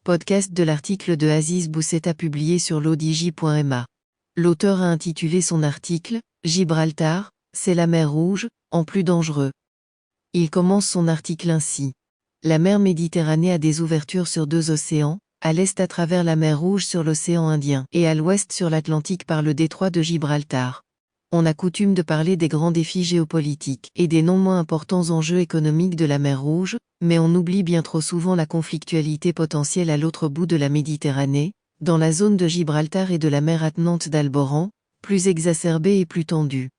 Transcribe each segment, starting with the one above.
Podcast de l'article de Aziz Boussetta publié sur l'odj.ma. L'auteur a intitulé son article « Gibraltar, c'est la mer Rouge, en plus dangereux ». Il commence son article ainsi. La mer Méditerranée a des ouvertures sur deux océans, à l'est à travers la mer Rouge sur l'océan Indien et à l'ouest sur l'Atlantique par le détroit de Gibraltar. On a coutume de parler des grands défis géopolitiques et des non moins importants enjeux économiques de la mer Rouge, mais on oublie bien trop souvent la conflictualité potentielle à l'autre bout de la Méditerranée, dans la zone de Gibraltar et de la mer attenante d'Alboran, plus exacerbée et plus tendue.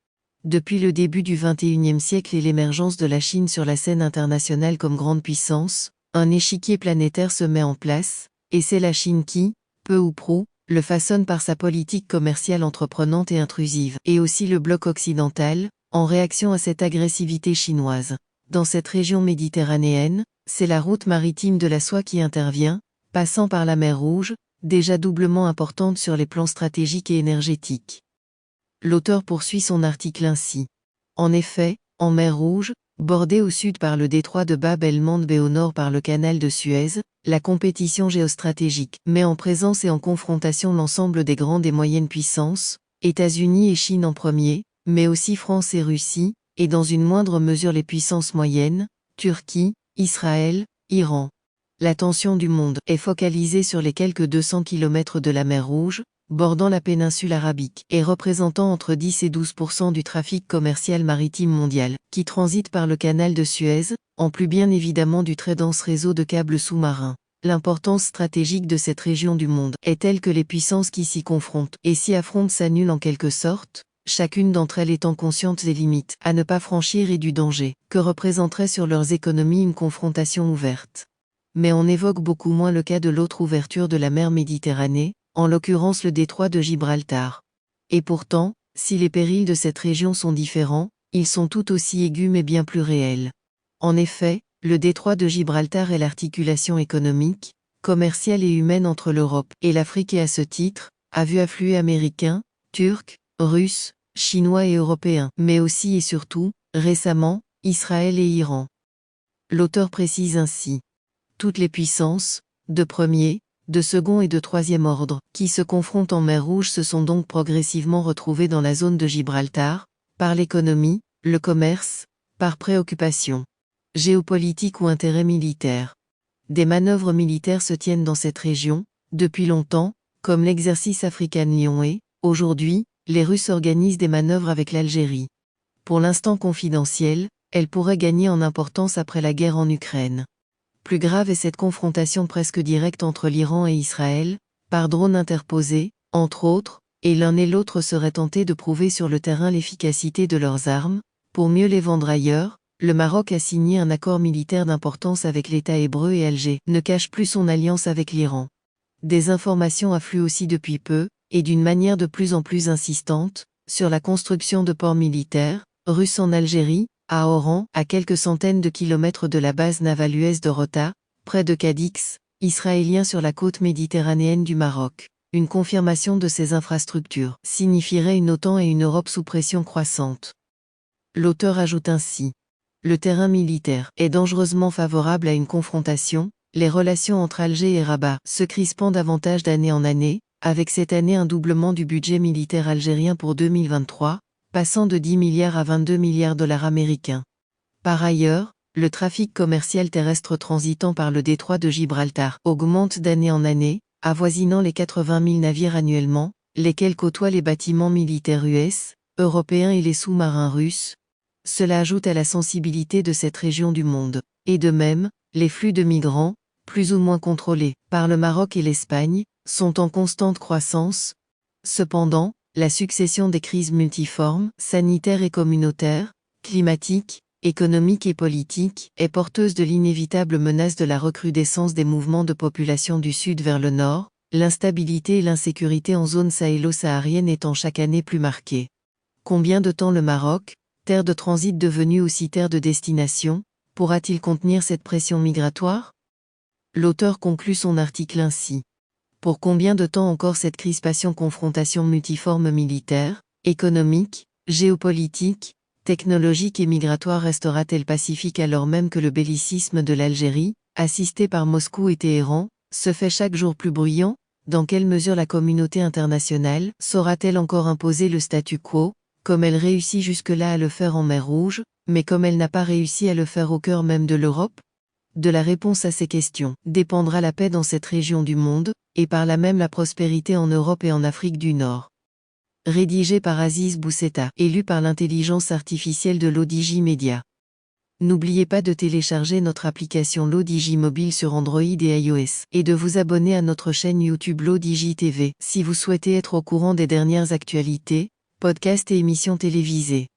Depuis le début du XXIe siècle et l'émergence de la Chine sur la scène internationale comme grande puissance, un échiquier planétaire se met en place, et c'est la Chine qui, peu ou prou, le façonne par sa politique commerciale entreprenante et intrusive, et aussi le bloc occidental, en réaction à cette agressivité chinoise. Dans cette région méditerranéenne, c'est la route maritime de la soie qui intervient, passant par la mer Rouge, déjà doublement importante sur les plans stratégiques et énergétiques. L'auteur poursuit son article ainsi. En effet, en mer Rouge, bordée au sud par le détroit de Bab el-Mandeb et au nord par le canal de Suez, la compétition géostratégique met en présence et en confrontation l'ensemble des grandes et moyennes puissances, États-Unis et Chine en premier, mais aussi France et Russie, et dans une moindre mesure les puissances moyennes, Turquie, Israël, Iran. L'attention du monde est focalisée sur les quelques 200 km de la mer Rouge, bordant la péninsule arabique et représentant entre 10 et 12% du trafic commercial maritime mondial, qui transite par le canal de Suez, en plus bien évidemment du très dense réseau de câbles sous-marins. L'importance stratégique de cette région du monde est telle que les puissances qui s'y confrontent et s'y affrontent s'annulent en quelque sorte, chacune d'entre elles étant consciente des limites à ne pas franchir et du danger que représenterait sur leurs économies une confrontation ouverte. Mais on évoque beaucoup moins le cas de l'autre ouverture de la mer Méditerranée, en l'occurrence le détroit de Gibraltar. Et pourtant, si les périls de cette région sont différents, ils sont tout aussi aigus mais bien plus réels. En effet, le détroit de Gibraltar est l'articulation économique, commerciale et humaine entre l'Europe et l'Afrique et à ce titre, a vu affluer Américains, Turcs, Russes, Chinois et Européens, mais aussi et surtout, récemment, Israël et Iran. L'auteur précise ainsi. Toutes les puissances, de premier, de second et de troisième ordre, qui se confrontent en mer Rouge se sont donc progressivement retrouvées dans la zone de Gibraltar, par l'économie, le commerce, par préoccupation géopolitique ou intérêt militaire. Des manœuvres militaires se tiennent dans cette région, depuis longtemps, comme l'exercice African Lion et, aujourd'hui, les Russes organisent des manœuvres avec l'Algérie. Pour l'instant confidentielles, elles pourraient gagner en importance après la guerre en Ukraine. Plus grave est cette confrontation presque directe entre l'Iran et Israël, par drones interposés, entre autres, et l'un et l'autre seraient tentés de prouver sur le terrain l'efficacité de leurs armes, pour mieux les vendre ailleurs. Le Maroc a signé un accord militaire d'importance avec l'État hébreu et Alger ne cache plus son alliance avec l'Iran. Des informations affluent aussi depuis peu, et d'une manière de plus en plus insistante, sur la construction de ports militaires, russes en Algérie, à Oran, à quelques centaines de kilomètres de la base navale US de Rota, près de Cadix, israélien sur la côte méditerranéenne du Maroc. Une confirmation de ces infrastructures signifierait une OTAN et une Europe sous pression croissante. L'auteur ajoute ainsi. Le terrain militaire est dangereusement favorable à une confrontation, les relations entre Alger et Rabat se crispant davantage d'année en année, avec cette année un doublement du budget militaire algérien pour 2023, passant de 10 milliards à 22 milliards $ américains. Par ailleurs, le trafic commercial terrestre transitant par le détroit de Gibraltar augmente d'année en année, avoisinant les 80 000 navires annuellement, lesquels côtoient les bâtiments militaires US, européens et les sous-marins russes. Cela ajoute à la sensibilité de cette région du monde. Et de même, les flux de migrants, plus ou moins contrôlés par le Maroc et l'Espagne, sont en constante croissance. Cependant, la succession des crises multiformes, sanitaires et communautaires, climatiques, économiques et politiques, est porteuse de l'inévitable menace de la recrudescence des mouvements de population du sud vers le nord, l'instabilité et l'insécurité en zone sahélo-saharienne étant chaque année plus marquées. Combien de temps le Maroc, terre de transit devenue aussi terre de destination, pourra-t-il contenir cette pression migratoire? L'auteur conclut son article ainsi. Pour combien de temps encore cette crispation-confrontation multiforme militaire, économique, géopolitique, technologique et migratoire restera-t-elle pacifique alors même que le bellicisme de l'Algérie, assisté par Moscou et Téhéran, se fait chaque jour plus bruyant. Dans quelle mesure la communauté internationale saura-t-elle encore imposer le statu quo, comme elle réussit jusque-là à le faire en mer Rouge, mais comme elle n'a pas réussi à le faire au cœur même de l'Europe? De la réponse à ces questions dépendra la paix dans cette région du monde, et par là même la prospérité en Europe et en Afrique du Nord. Rédigé par Aziz Bousseta et lu par l'intelligence artificielle de l'ODJ Media. N'oubliez pas de télécharger notre application l'ODJ mobile sur Android et iOS, et de vous abonner à notre chaîne YouTube l'ODJ TV, si vous souhaitez être au courant des dernières actualités, podcasts et émissions télévisées.